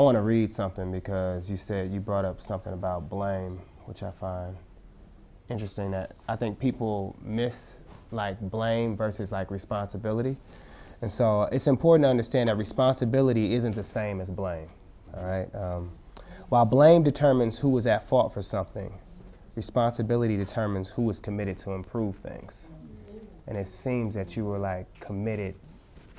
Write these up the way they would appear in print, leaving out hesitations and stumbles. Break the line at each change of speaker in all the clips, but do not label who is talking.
want to read something because you brought up something about blame, which I find interesting. That I think people miss like blame versus like responsibility. And so it's important to understand that responsibility isn't the same as blame, all right? While blame determines who was at fault for something, responsibility determines who is committed to improve things. And it seems that you were like committed,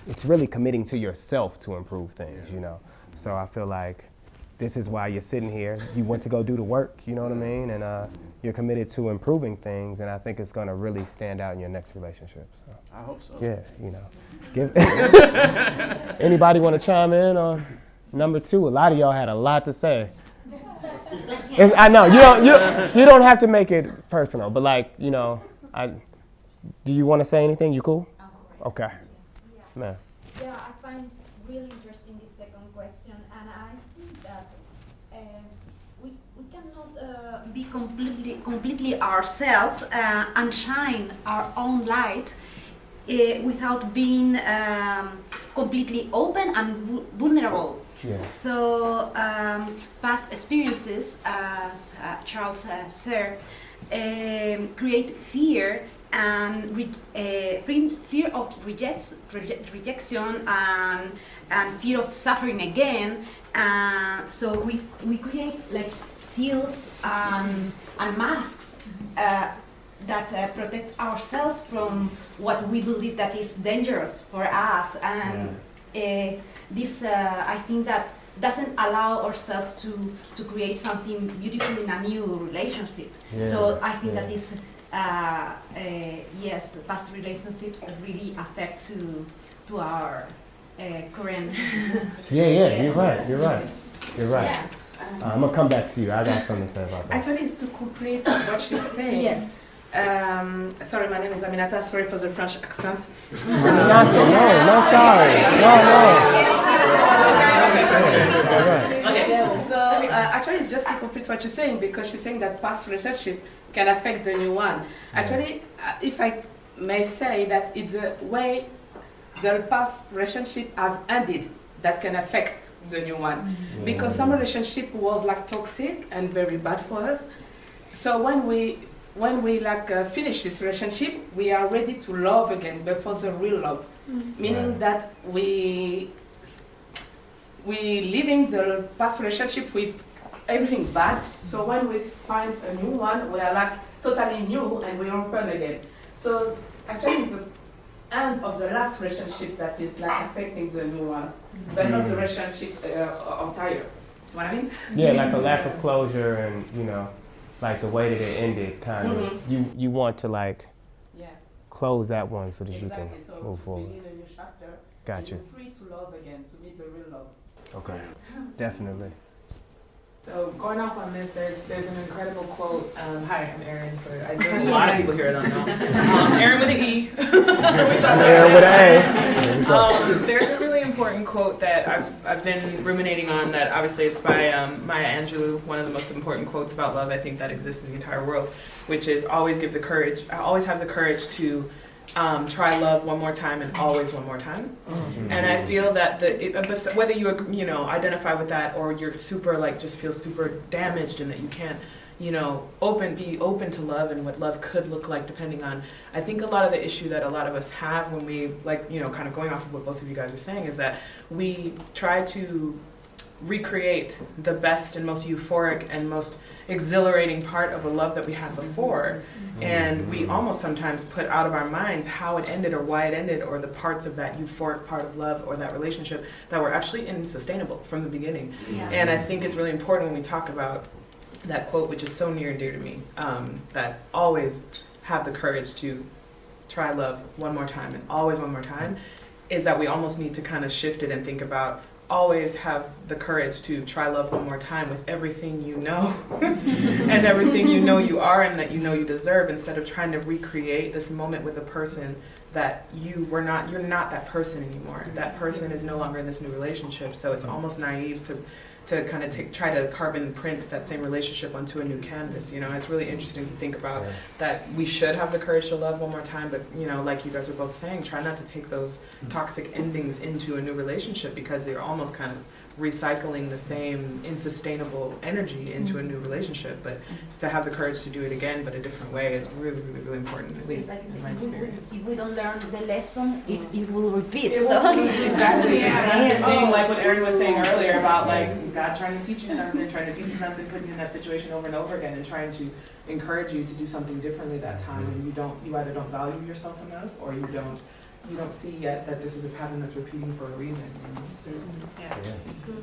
it's really committing to yourself to improve things, you know? So I feel like this is why you're sitting here. You went to go do the work, you know what I mean? And you're committed to improving things, and I think it's gonna really stand out in your next relationship. So.
I hope so.
Yeah, you know. Anybody wanna chime in on number 2? A lot of y'all had a lot to say. I know, you don't have to make it personal, but like, you know, do you wanna say anything? You cool?
I'm cool.
Okay.
Yeah.
Man.
Yeah, I find really interesting this second question, and I think that we cannot be completely ourselves and shine our own light without being completely open and vulnerable.
Yeah.
So past experiences, as Charles said, create fear and fear of rejection and fear of suffering again. So we create like shields and masks that protect ourselves from what we believe that is dangerous for us. And this, I think that doesn't allow ourselves to create something beautiful in a new relationship.
Yeah.
So I think that this, yes, past relationships really affect to our current.
Yeah, you're right.
Yeah.
I'm gonna come back to you. I got something to say about that.
Actually, it's to complete what she's saying.
Yes.
Sorry, my name is Aminata. Sorry for the French accent.
No, sorry. No.
Okay. So actually, it's just to complete what you're saying, because she's saying that past relationship can affect the new one. Actually, if I may say that it's the way the past relationship has ended that can affect the new one, because some relationship was like toxic and very bad for us. So when we like finish this relationship, we are ready to love again, but for the real love, meaning that we leaving the past relationship with everything bad. So when we find a new one, we are like totally new and we open again. So actually, it's the end of the last relationship that is like affecting the new one, but not the relationship entire. See what I mean?
Yeah, like a lack of closure, and you know, like the way that it ended, kind of. You want to like close that one so that you can move forward.
Begin a new chapter.
Gotcha.
And you're free to love again, to meet the real love.
Okay, definitely.
So going off on this, there's an incredible quote. Hi, I'm Erin. There's a lot of people here that don't know. Erin with an E.
I'm Erin with an A.
There's a really important quote that I've been ruminating on. That obviously it's by Maya Angelou. One of the most important quotes about love I think that exists in the entire world, which is always have the courage to try love one more time and always one more time. And I feel that whether you identify with that or you're super just feel super damaged and that you can't be open to love and what love could look like, depending on, I think a lot of the issue that a lot of us have when we kind of going off of what both of you guys are saying, is that we try to recreate the best and most euphoric and most exhilarating part of a love that we had before, and we almost sometimes put out of our minds how it ended or why it ended, or the parts of that euphoric part of love or that relationship that were actually unsustainable from the beginning. And I think it's really important when we talk about that quote, which is so near and dear to me, that always have the courage to try love one more time and always one more time, is that we almost need to kind of shift it and think about always have the courage to try love one more time with everything you know and everything you know you are and that you know you deserve, instead of trying to recreate this moment with a person that you're not that person anymore. That person is no longer in this new relationship, so it's almost naive to kind of try to carbon print that same relationship onto a new canvas. It's really interesting to think about that we should have the courage to love one more time, but like you guys are both saying, try not to take those toxic endings into a new relationship, because they're almost kind of recycling the same insustainable energy into a new relationship, but to have the courage to do it again, but a different way, is really, really, really important, at least in my experience.
If we don't learn the lesson, it will repeat.
Exactly. Yeah, that's the thing. Like what Erin was saying earlier about like God trying to teach you something, putting you in that situation over and over again, and trying to encourage you to do something differently that time, and you either don't value yourself enough, or you don't see yet that this is a pattern that's repeating for a reason. You know? So,
Yeah.
Yeah.